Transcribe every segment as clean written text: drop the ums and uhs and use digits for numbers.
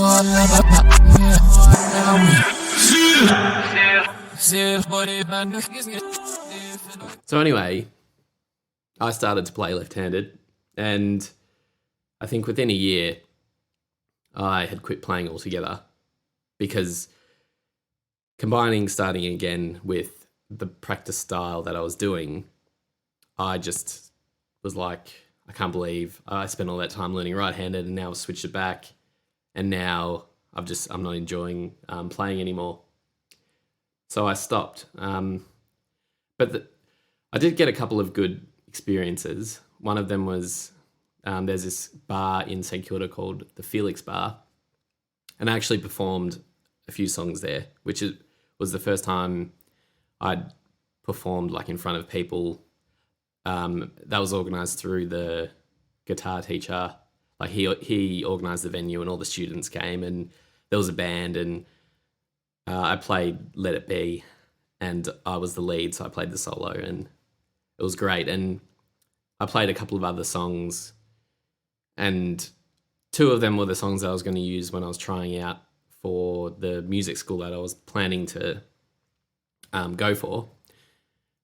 So anyway, I started to play left-handed, and I think within a year, I had quit playing altogether because combining starting again with the practice style that I was doing, I just was like, I can't believe I spent all that time learning right-handed and now I've switched it back, and now I'm not enjoying playing anymore. So I stopped. I did get a couple of good experiences. One of them was there's this bar in St Kilda called the Felix Bar, and I actually performed a few songs there, was the first time I'd performed like in front of people. That was organised through the guitar teacher. Like he organised the venue, and all the students came, and there was a band, and I played Let It Be, and I was the lead, so I played the solo, and it was great. And I played a couple of other songs, and two of them were the songs that I was going to use when I was trying out for the music school that I was planning to go for.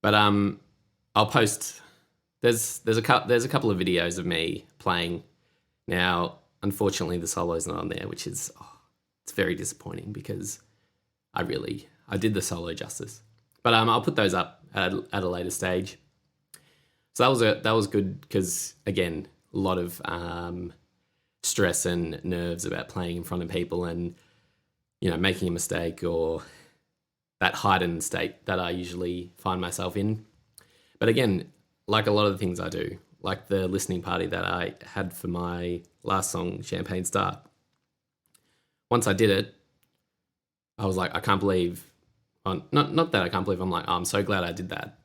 But I'll post. There's a couple of videos of me playing. Now, unfortunately, the solo's not on there, which is it's very disappointing because I did the solo justice. But I'll put those up at a later stage. So that was good because, again, a lot of stress and nerves about playing in front of people, and making a mistake, or that heightened state that I usually find myself in. But again, like a lot of the things I do, like the listening party that I had for my last song, Champagne Start, once I did it, I was like, I can't believe, not that I can't believe, I'm like, I'm so glad I did that.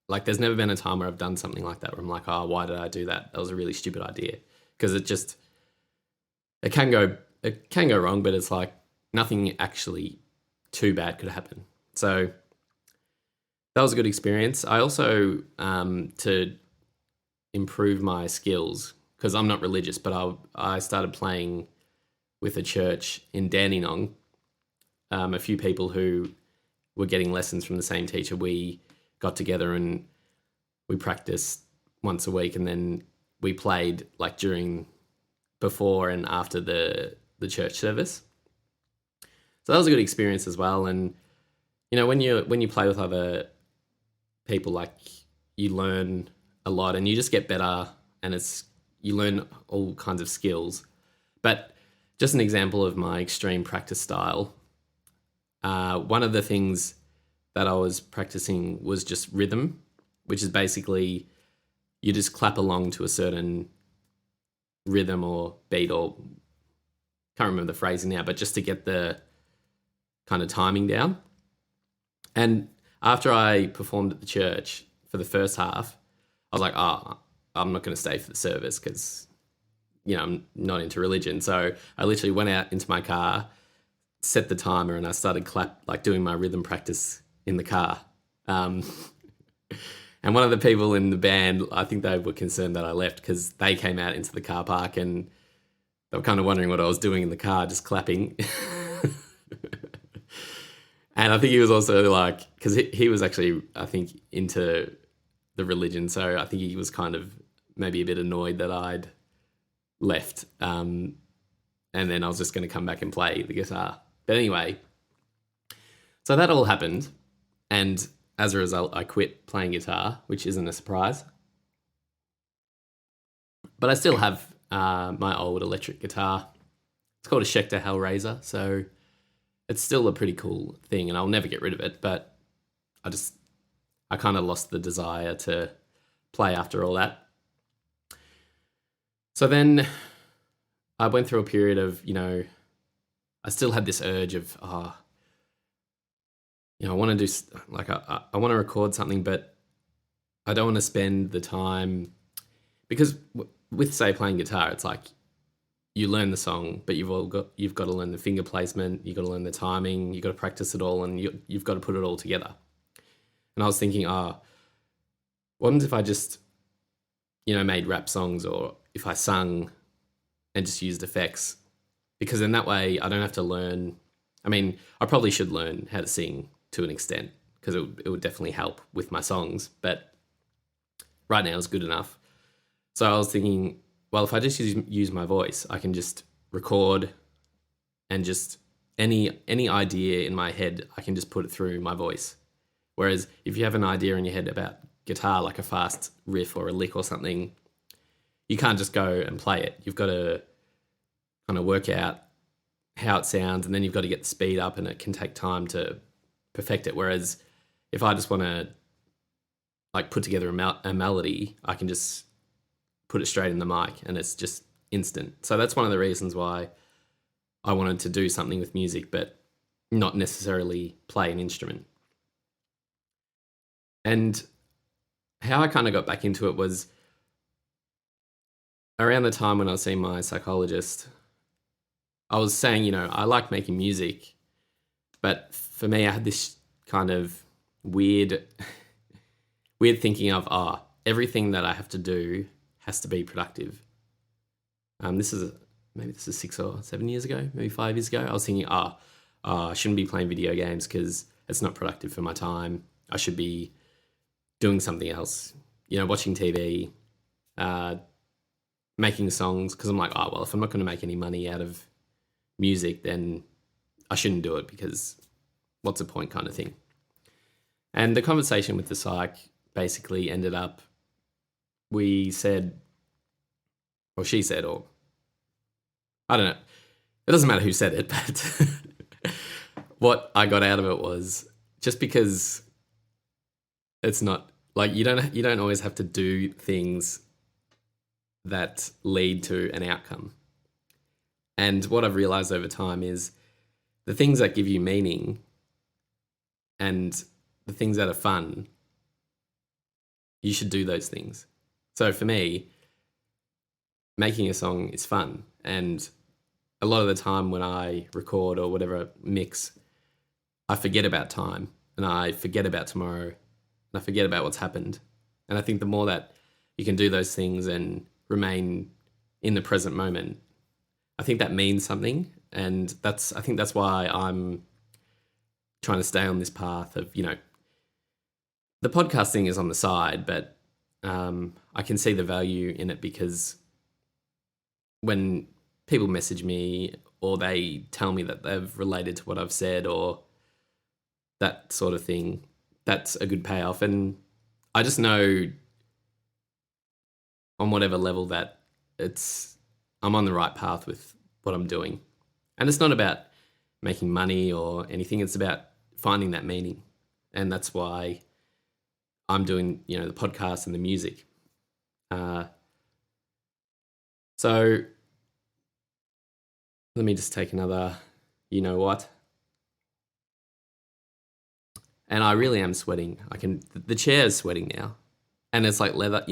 Like, there's never been a time where I've done something like that where I'm like, why did I do that? That was a really stupid idea. Because it can go wrong, but it's like nothing actually too bad could happen. So that was a good experience. I also, to improve my skills, because I'm not religious, but I started playing with a church in Dandenong. A few people who were getting lessons from the same teacher, we got together and we practiced once a week, and then we played like before and after the church service. So that was a good experience as well. And when you play with other people, like, you learn a lot and you just get better, and you learn all kinds of skills. But just an example of my extreme practice style, one of the things that I was practicing was just rhythm, which is basically you just clap along to a certain rhythm or beat, or can't remember the phrasing now, but just to get the kind of timing down. And after I performed at the church for the first half, I was like, I'm not going to stay for the service because, I'm not into religion. So I literally went out into my car, set the timer, and I started doing my rhythm practice in the car. And one of the people in the band, I think they were concerned that I left because they came out into the car park and they were kind of wondering what I was doing in the car, just clapping. And I think he was also like, because he was actually, I think, into the religion. So I think he was kind of maybe a bit annoyed that I'd left. And then I was just going to come back and play the guitar. But anyway, so that all happened. And as a result, I quit playing guitar, which isn't a surprise. But I still have my old electric guitar. It's called a Schecter Hellraiser. So it's still a pretty cool thing, and I'll never get rid of it. But I kind of lost the desire to play after all that. So then I went through a period of, I still had this urge of, I want to do, like, I want to record something, but I don't want to spend the time, because with, say, playing guitar, it's like you learn the song, but you've got to learn the finger placement, you've got to learn the timing, you've got to practice it all, and you've got to put it all together. And I was thinking, what if I just, made rap songs, or if I sung and just used effects? because in that way I don't have to learn. I mean, I probably should learn how to sing to an extent because it would definitely help with my songs. But right now it's good enough. So I was thinking, well, if I just use my voice, I can just record and just any idea in my head, I can just put it through my voice. Whereas if you have an idea in your head about guitar, like a fast riff or a lick or something, you can't just go and play it. You've got to kind of work out how it sounds, and then you've got to get the speed up, and it can take time to perfect it. Whereas if I just want to like put together a melody, I can just put it straight in the mic and it's just instant. So that's one of the reasons why I wanted to do something with music, but not necessarily play an instrument. And how I kind of got back into it was around the time when I was seeing my psychologist. I was saying, I like making music, but for me, I had this kind of weird thinking of, everything that I have to do has to be productive. This is 6 or 7 years ago, maybe 5 years ago. I was thinking, I shouldn't be playing video games because it's not productive for my time. I should be doing something else, watching TV, making songs, because I'm like, if I'm not going to make any money out of music, then I shouldn't do it because what's the point kind of thing. And the conversation with the psych basically ended up, she said, or I don't know. It doesn't matter who said it, but what I got out of it was just because it's not like you don't always have to do things that lead to an outcome. And what I've realized over time is the things that give you meaning and the things that are fun, you should do those things. So for me, making a song is fun. And a lot of the time when I record or whatever mix, I forget about time and I forget about tomorrow and I forget about what's happened. And I think the more that you can do those things and remain in the present moment, I think that means something. And I think that's why I'm trying to stay on this path of, the podcasting is on the side, but I can see the value in it because when people message me or they tell me that they've related to what I've said or that sort of thing, that's a good payoff. And I just know on whatever level that I'm on the right path with what I'm doing. And it's not about making money or anything. It's about finding that meaning. And that's why I'm doing, the podcast and the music. So let me just take another, what? And I really am sweating. The chair is sweating now. And it's like leather,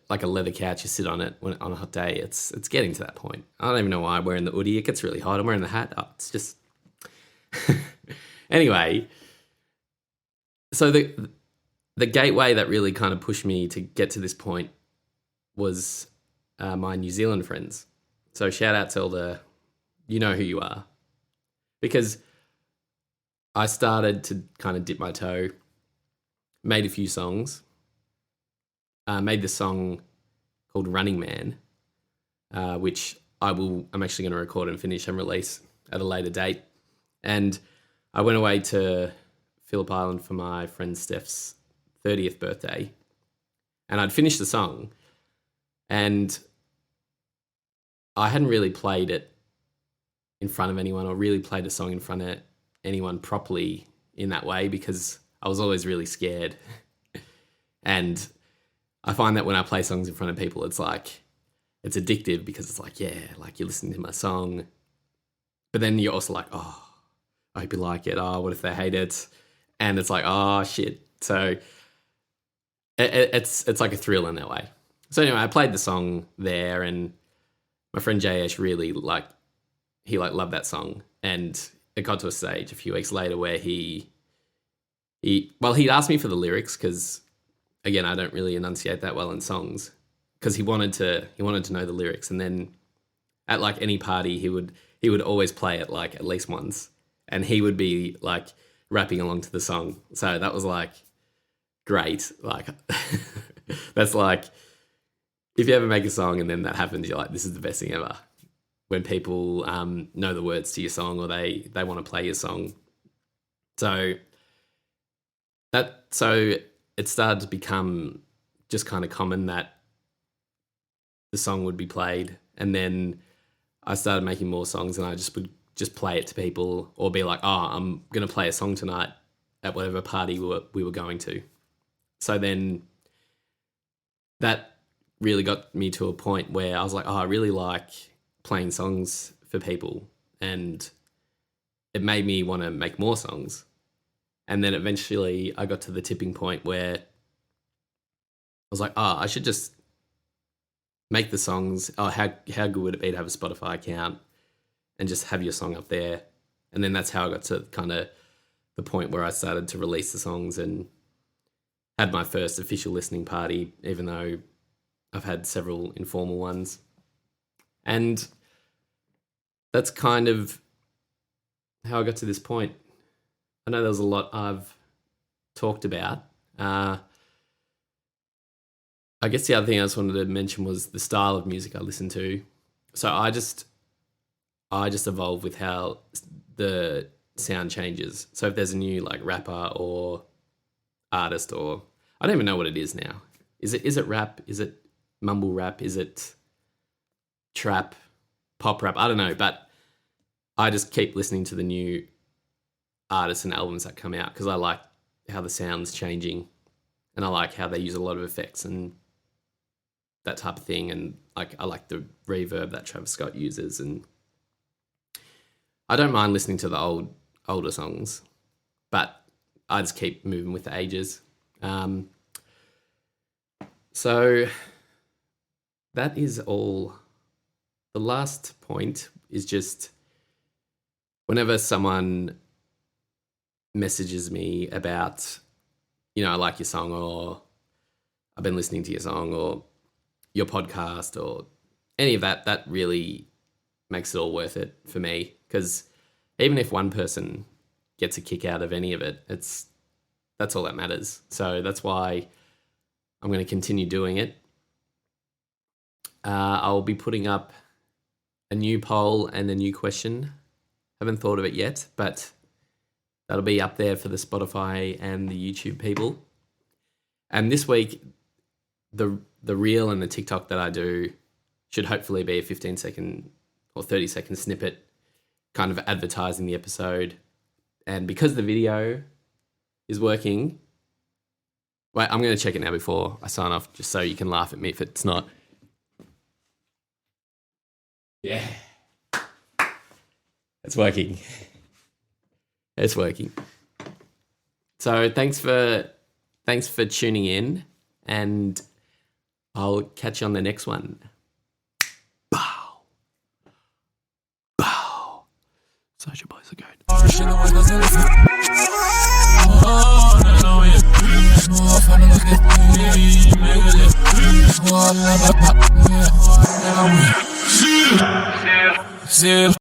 like a leather couch, you sit on it on a hot day. It's getting to that point. I don't even know why I'm wearing the hoodie. It gets really hot. I'm wearing the hat. It's just... Anyway, so the gateway that really kind of pushed me to get to this point was my New Zealand friends. So shout out to all the, you know who you are. Because I started to kind of dip my toe, made a few songs, made this song called Running Man, which I'm actually going to record and finish and release at a later date. And I went away to Phillip Island for my friend Steph's 30th birthday, and I'd finished the song, and I hadn't really played it in front of anyone or really played a song in front of anyone properly in that way because I was always really scared. And I find that when I play songs in front of people, it's it's addictive because it's like, yeah, like you're listening to my song. But then you're also like, I hope you like it. What if they hate it? And it's like, shit. So it's like a thrill in that way. So anyway, I played the song there, and my friend JS really loved that song. And it got to a stage a few weeks later where he'd asked me for the lyrics because, again, I don't really enunciate that well in songs, because he wanted to know the lyrics. And then at like any party, he would always play it like at least once, and he would be like rapping along to the song. So that was like great. Like that's like if you ever make a song and then that happens, you're like, this is the best thing ever. When people know the words to your song or they want to play your song. So it started to become just kind of common that the song would be played, and then I started making more songs, and I just would just play it to people or be like, oh, I'm going to play a song tonight at whatever party we were going to. So then that really got me to a point where I was like, oh, I really like playing songs for people, and it made me want to make more songs. And then eventually I got to the tipping point where I was like, oh, I should just make the songs. Oh, how good would it be to have a Spotify account and just have your song up there? And then that's how I got to kind of the point where I started to release the songs and had my first official listening party, even though I've had several informal ones. And that's kind of how I got to this point. I know there was a lot I've talked about. I guess the other thing I just wanted to mention was the style of music I listen to. So I just evolve with how the sound changes. So if there's a new like rapper or artist, or I don't even know what it is now. Is it rap? Is it mumble rap? Is it trap, pop rap? I don't know, but I just keep listening to the new artists and albums that come out because I like how the sound's changing, and I like how they use a lot of effects and that type of thing, and like I like the reverb that Travis Scott uses, and I don't mind listening to the older songs, but I just keep moving with the ages. So that is all. The last point is just whenever someone messages me about, I like your song, or I've been listening to your song, or your podcast, or any of that, that really makes it all worth it for me. Because even if one person gets a kick out of any of it, that's all that matters. So that's why I'm going to continue doing it. I'll be putting up a new poll and a new question. Haven't thought of it yet, but that'll be up there for the Spotify and the YouTube people. And this week, the reel and the TikTok that I do should hopefully be a 15-second or 30-second snippet kind of advertising the episode. And because the video is working, wait, I'm going to check it now before I sign off, just so you can laugh at me if it's not. Yeah. It's working. It's working. So thanks for tuning in, and I'll catch you on the next one. Bow. Bow. Social Boys are good.